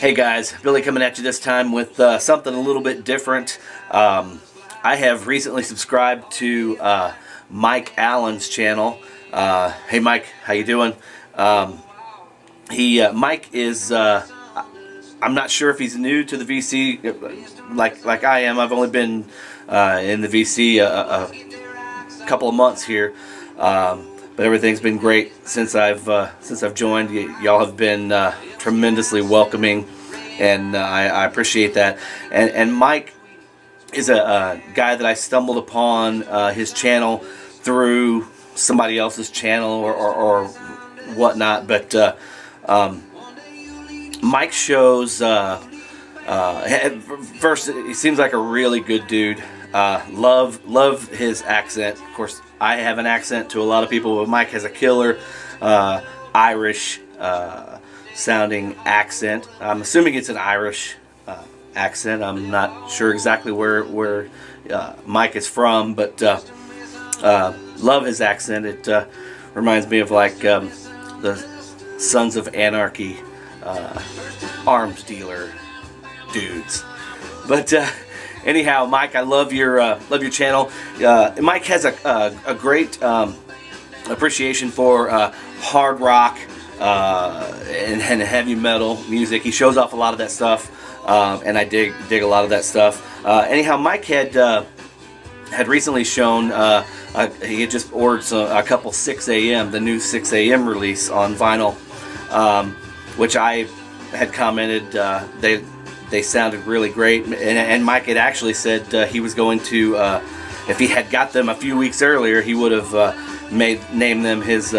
Hey guys, Billy coming at you this time with something a little bit different. I have recently subscribed to Mike Allen's channel. Hey Mike, how you doing? Mike is I'm not sure if he's new to the VC like I am. I've only been in the VC a couple of months here. But everything's been great since I've joined. Y'all have been tremendously welcoming, and I appreciate that. And Mike is a guy that I stumbled upon his channel through somebody else's channel or whatnot. But Mike shows first, he seems like a really good dude. Love his accent. Of course, I have an accent to a lot of people, but Mike has a killer Irish sounding accent. I'm assuming it's an Irish accent. I'm not sure exactly where Mike is from, but love his accent. It reminds me of like the Sons of Anarchy arms dealer dudes. But anyhow, Mike, I love your channel. Mike has a great appreciation for hard rock and heavy metal music. He shows off a lot of that stuff, and I dig a lot of that stuff. Anyhow, Mike had recently shown he had just ordered a couple 6 a.m. the new 6 a.m. release on vinyl, which I had commented they sounded really great, and Mike had actually said he was going to, if he had got them a few weeks earlier, he would have named them his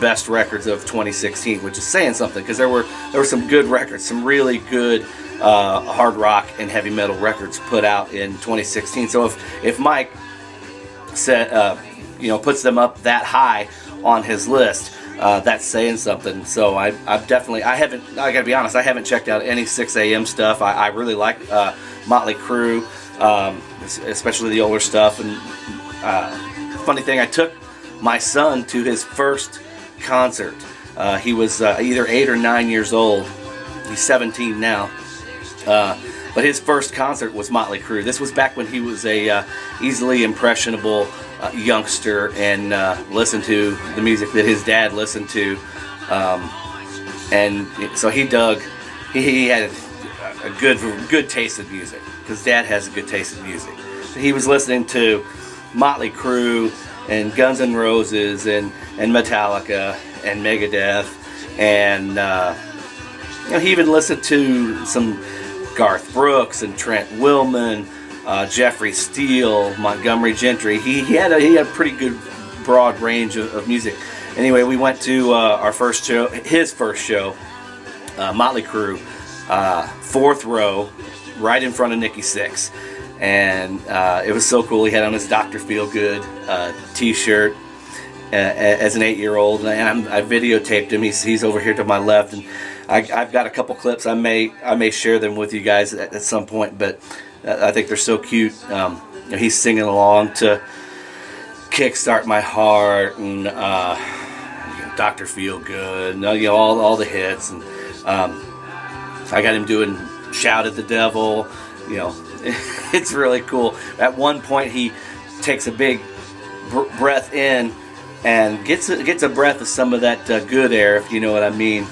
best records of 2016, which is saying something, because there were some good records, some really good hard rock and heavy metal records put out in 2016. So if Mike said puts them up that high on his list, that's saying something. So I gotta be honest, I haven't checked out any 6 a.m. stuff. I really like Motley Crue, especially the older stuff. And funny thing, I took my son to his first concert. He was either 8 or 9 years old. He's 17 now. But his first concert was Motley Crue. This was back when he was a easily impressionable youngster and listened to the music that his dad listened to, and so he had a good taste in music, because Dad has a good taste in music. So he was listening to Motley Crue and Guns N' Roses and Metallica and Megadeth, and he even listened to some Garth Brooks and Trent Willman, Jeffrey Steele, Montgomery Gentry. He had a pretty good broad range of music. Anyway, we went to his first show, Motley Crue, fourth row, right in front of Nikki Sixx, and it was so cool. He had on his Dr. Feelgood t-shirt as an 8-year-old, and I videotaped him. He's over here to my left, and I've got a couple clips. I may share them with you guys at some point, but I think they're so cute. He's singing along to "Kickstart My Heart" and "Dr. Feelgood," all the hits. And I got him doing "Shout at the Devil." It's really cool. At one point, he takes a big breath in and gets a breath of some of that good air, if you know what I mean.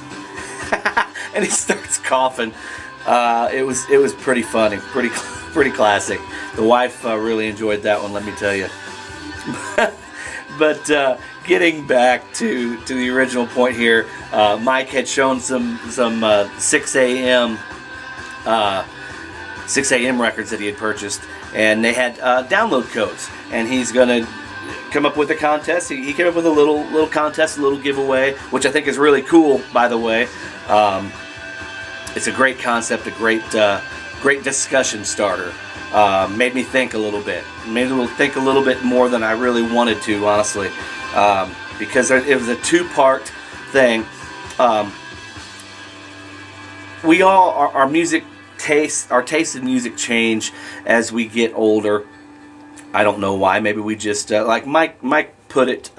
And he starts coughing. It was pretty funny, pretty classic. The wife really enjoyed that one, let me tell you. But getting back to the original point here, Mike had shown some 6 a.m. 6 a.m. records that he had purchased, and they had download codes, and he's gonna come up with a contest. He came up with a little contest, a little giveaway, which I think is really cool, by the way. It's a great concept, a great discussion starter. Made me think a little bit. Made me think a little bit more than I really wanted to, honestly, because it was a two-part thing. We all, our music taste, our taste in music change as we get older. I don't know why. Maybe we just like Mike put it.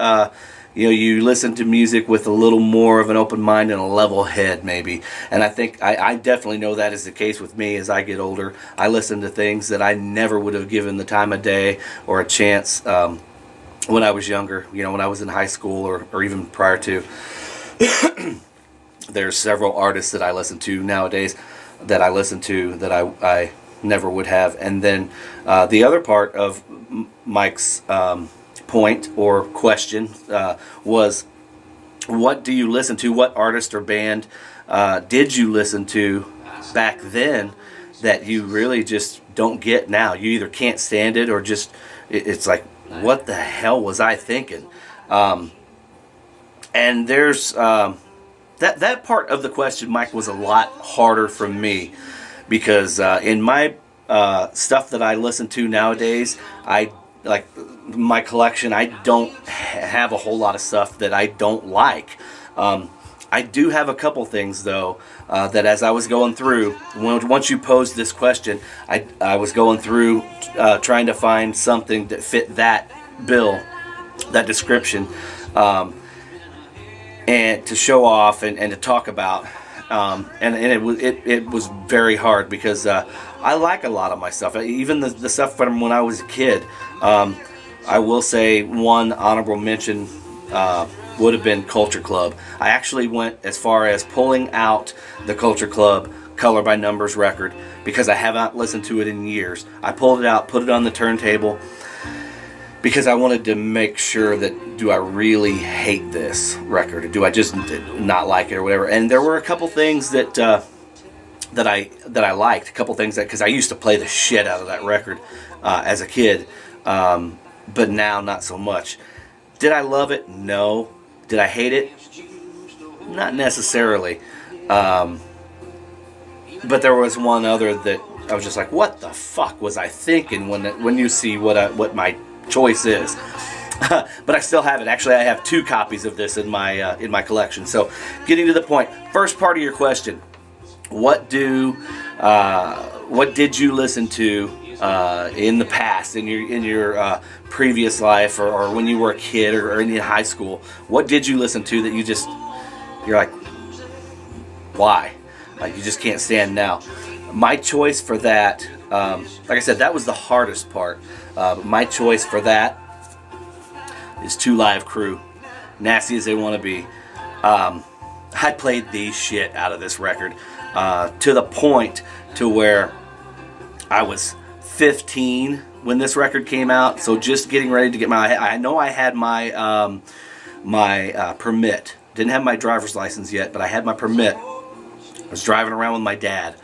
you listen to music with a little more of an open mind and a level head, maybe. And I think I definitely know that is the case with me as I get older. I listen to things that I never would have given the time of day or a chance when I was younger, when I was in high school or even prior to. There's several artists that I listen to nowadays that I never would have. And then the other part of Mike's point or question was, what do you listen to? What artist or band did you listen to back then that you really just don't get now? You either can't stand it or just it's like, what the hell was I thinking? And there's that part of the question, Mike, was a lot harder for me because in my stuff that I listen to nowadays, like my collection, I don't have a whole lot of stuff that I don't like. I do have a couple things though that as I was going through, once you posed this question, I was going through trying to find something that fit that bill, that description, and to show off and to talk about. And it was very hard because I like a lot of my stuff, even the stuff from when I was a kid. I will say one honorable mention would have been Culture Club. I actually went as far as pulling out the Culture Club Color by Numbers record because I have not listened to it in years. I pulled it out, put it on the turntable because I wanted to make sure that, do I really hate this record? Do I just not like it or whatever? And there were a couple things that I liked. A couple things because I used to play the shit out of that record as a kid, but now not so much. Did I love it? No. Did I hate it? Not necessarily. But there was one other that I was just like, what the fuck was I thinking when you see what my choice is. But I still have it. Actually, I have 2 copies of this in my collection. So, getting to the point, first part of your question: what did you listen to in the past, in your previous life, or when you were a kid, or in high school? What did you listen to that you're like, why? Like you just can't stand now? My choice for that, like I said, that was the hardest part. My choice for that is 2 Live Crew, Nasty as They Want to Be. I played the shit out of this record to the point to where I was 15 when this record came out. So just getting ready to get I know I had my permit. Didn't have my driver's license yet, but I had my permit. I was driving around with my dad,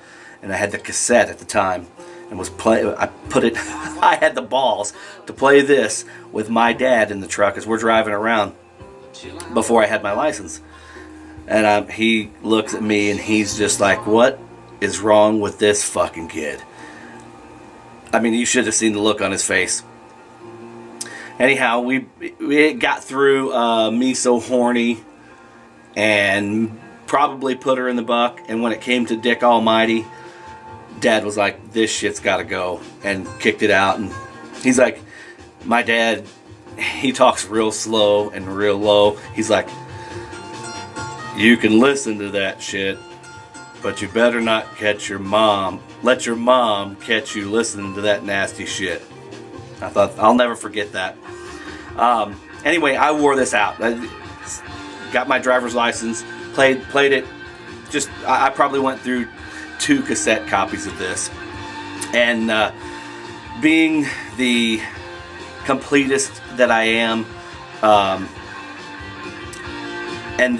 and I had the cassette at the time. And I had the balls to play this with my dad in the truck as we're driving around before I had my license. And he looks at me and he's just like, what is wrong with this fucking kid? I mean, you should have seen the look on his face. Anyhow, we got through Me So Horny and probably Put Her in the Buck. And when it came to Dick Almighty, Dad was like, this shit's gotta go, and kicked it out. And he's like, my dad, he talks real slow and real low. He's like, you can listen to that shit, but you better not let your mom catch you listening to that nasty shit. I thought, I'll never forget that. Anyway, I wore this out. I got my driver's license, played it. I probably went through 2 cassette copies of this, and being the completist that I am, and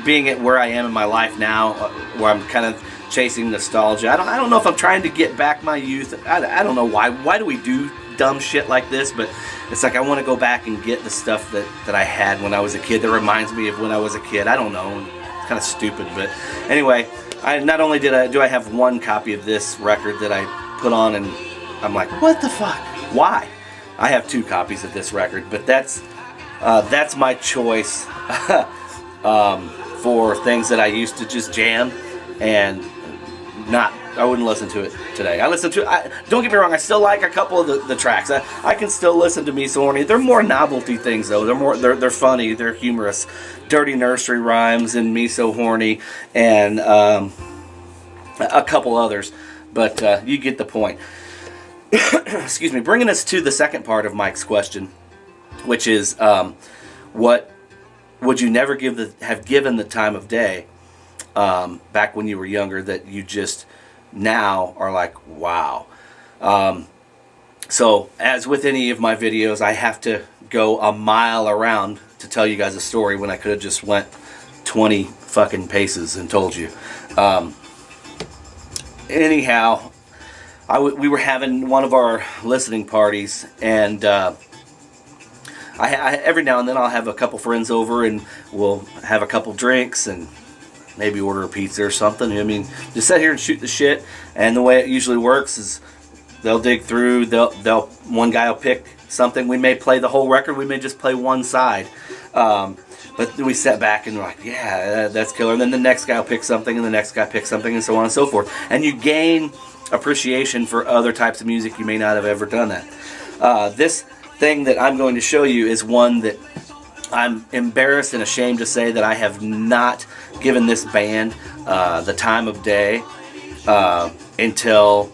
being at where I am in my life now, where I'm kind of chasing nostalgia. I don't know if I'm trying to get back my youth. I don't know why. Why do we do dumb shit like this? But it's like I want to go back and get the stuff that I had when I was a kid that reminds me of when I was a kid. I don't know. It's kind of stupid, but anyway. Not only do I have 1 copy of this record that I put on, and I'm like, what the fuck? Why? I have 2 copies of this record, but that's my choice for things that I used to just jam and not I wouldn't listen to it today. I listen to it. Don't get me wrong. I still like a couple of the tracks. I can still listen to Me So Horny. They're more novelty things though. They're funny. They're humorous. Dirty Nursery Rhymes and Me So Horny and a couple others. But you get the point. Excuse me. Bringing us to the second part of Mike's question, which is what would you never have given the time of day back when you were younger that you just now are like, wow. So as with any of my videos, I have to go a mile around to tell you guys a story when I could have just went 20 fucking paces and told you. Anyhow, we were having one of our listening parties, and I every now and then I'll have a couple friends over and we'll have a couple drinks and maybe order a pizza or something. I mean, just sit here and shoot the shit. And the way it usually works is they'll dig through. One guy will pick something. We may play the whole record. We may just play one side. But we sat back and we're like, yeah, that's killer. And then the next guy will pick something, and the next guy picks something, and so on and so forth. And you gain appreciation for other types of music. You may not have ever done that. This thing that I'm going to show you is one that I'm embarrassed and ashamed to say that I have not given this band the time of day until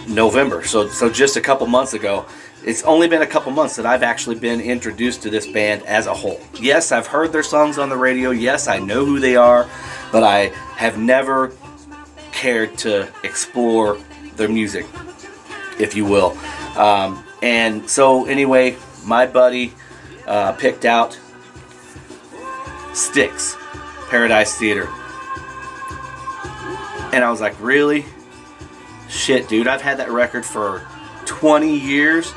November. So just a couple months ago. It's only been a couple months that I've actually been introduced to this band as a whole. Yes, I've heard their songs on the radio. Yes, I know who they are, but I have never cared to explore their music, if you will. And so anyway, my buddy picked out Styx, Paradise Theater. And I was like, really? Shit, dude, I've had that record for 20 years,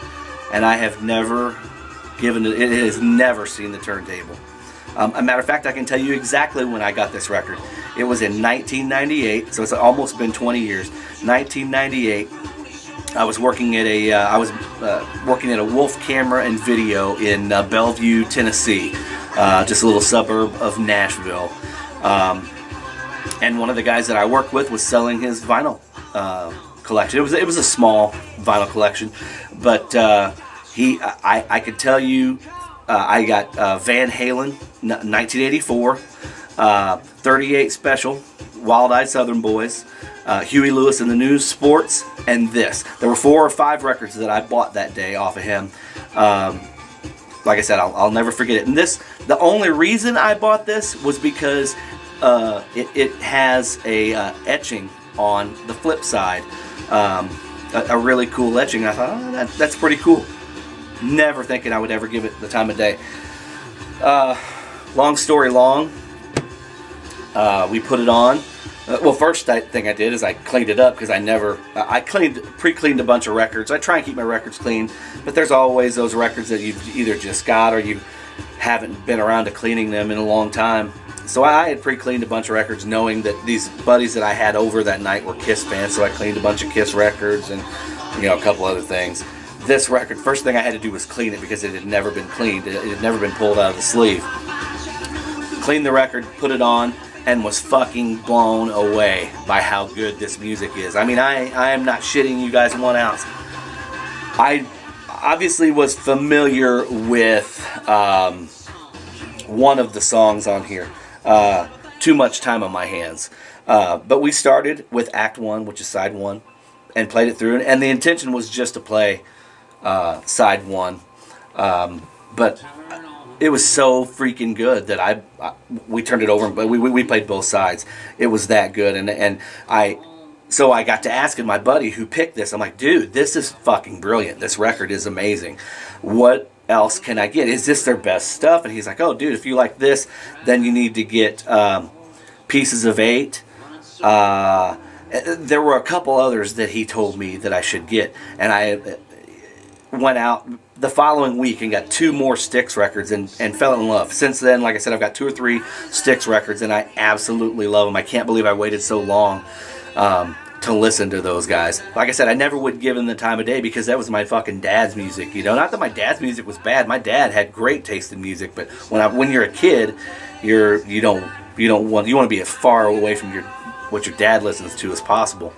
and I have never given it. It has never seen the turntable. A matter of fact, I can tell you exactly when I got this record. It was in 1998, so it's almost been 20 years. 1998. I was working at a Wolf Camera and Video in Bellevue, Tennessee, just a little suburb of Nashville. And one of the guys that I worked with was selling his vinyl collection. It was a small vinyl collection, but I could tell you I got Van Halen 1984, 38 Special, Wild Eyed Southern Boys, Huey Lewis and the News, Sports, and this. There were 4 or 5 records that I bought that day off of him. Like I said, I'll never forget it. And the only reason I bought this was because it has a etching on the flip side, a really cool etching. I thought, oh, that's pretty cool. Never thinking I would ever give it the time of day. Long story long, we put it on. Well, first thing I did is I cleaned it up because I pre-cleaned a bunch of records. I try and keep my records clean, but there's always those records that you've either just got or you haven't been around to cleaning them in a long time. So I had pre-cleaned a bunch of records knowing that these buddies that I had over that night were Kiss fans, so I cleaned a bunch of Kiss records and a couple other things. This record, first thing I had to do was clean it because it had never been cleaned. It had never been pulled out of the sleeve. Cleaned the record, put it on, and was fucking blown away by how good this music is. I mean, I am not shitting you guys 1 ounce. I obviously was familiar with one of the songs on here, Too Much Time on My Hands. But we started with Act 1, which is side 1, and played it through. And the intention was just to play side 1. But it was so freaking good that we turned it over, but we played both sides. It was that good, so I got to asking my buddy who picked this. I'm like, dude, this is fucking brilliant. This record is amazing. What else can I get? Is this their best stuff? And he's like, oh, dude, if you like this, then you need to get Pieces of 8. There were a couple others that he told me that I should get, and I went out the following week and got 2 more Styx records and fell in love. Since then, like I said, I've got 2 or 3 Styx records, and I absolutely love them. I can't believe I waited so long to listen to those guys. Like I said, I never would give them the time of day because that was my fucking dad's music. Not that my dad's music was bad. My dad had great taste in music, but when you're a kid, you want to be as far away from what your dad listens to as possible.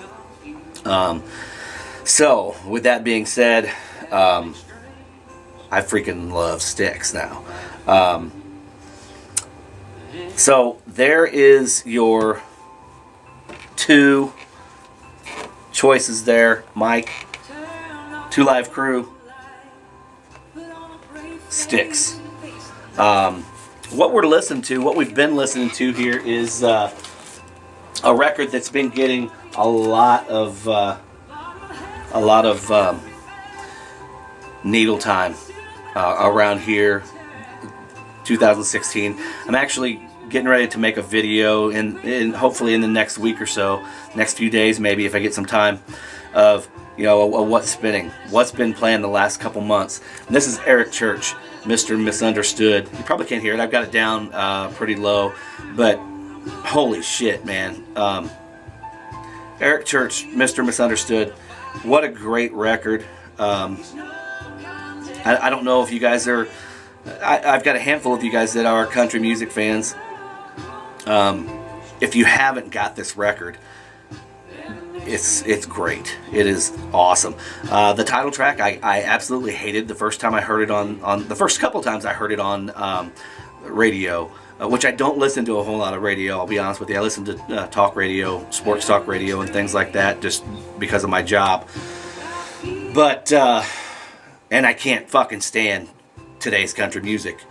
So with that being said, I freaking love Styx now. So there is your 2 choices there, Mike. 2 Live Crew, Styx. What we've been listening to here is a record that's been getting a lot of needle time around here. 2016. I'm actually getting ready to make a video in hopefully in the next week or so, next few days maybe if I get some time, of what's been playing the last couple months. And this is Eric Church, Mr. Misunderstood. You probably can't hear it. I've got it down pretty low, but holy shit, man. Eric Church, Mr. Misunderstood. What a great record. I don't know if you guys are. I've got a handful of you guys that are country music fans. If you haven't got this record, it's great. It is awesome. The title track I absolutely hated the first time I heard it on the first couple times I heard it on radio, which I don't listen to a whole lot of radio, I'll be honest with you. I listen to talk radio, sports talk radio, and things like that just because of my job. But and I can't fucking stand today's country music,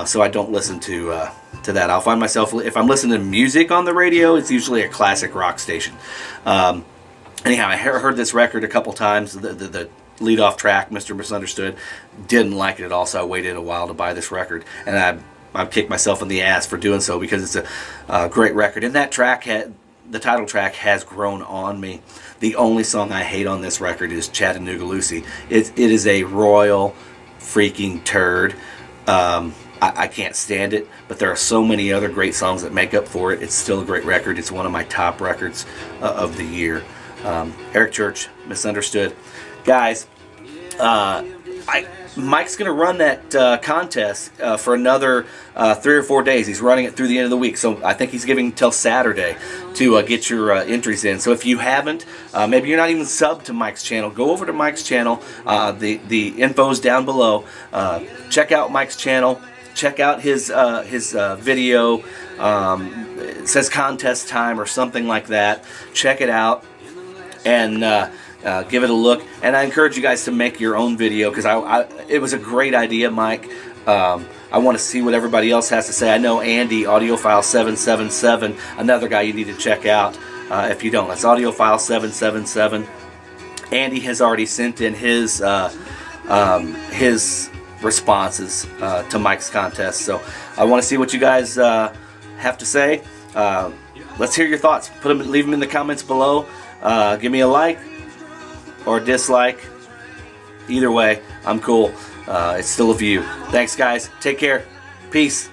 so I don't listen to that. I'll find myself, if I'm listening to music on the radio, it's usually a classic rock station. Anyhow, I heard this record a couple times, the lead-off track, Mr. Misunderstood. Didn't like it at all, so I waited a while to buy this record, and I've kicked myself in the ass for doing so because it's a great record. And that track, the title track, has grown on me. The only song I hate on this record is Chattanooga Lucy. It is a royal freaking turd. I can't stand it, but there are so many other great songs that make up for it. It's still a great record. It's one of my top records of the year. Eric Church, Misunderstood. Guys, Mike's going to run that contest for another 3 or 4 days. He's running it through the end of the week, so I think he's giving till Saturday to get your entries in. So if you haven't, maybe you're not even subbed to Mike's channel, go over to Mike's channel. The info's down below. Check out Mike's channel. Check out his video. It says contest time or something like that. Check it out and give it a look. And I encourage you guys to make your own video because it was a great idea, Mike. I want to see what everybody else has to say. I know Andy, Audiophile777, another guy you need to check out if you don't. That's Audiophile777. Andy has already sent in his responses to Mike's contest. So I want to see what you guys have to say. Let's hear your thoughts. Leave them in the comments below. Give me a like or a dislike. Either way, I'm cool. It's still a view. Thanks, guys. Take care. Peace.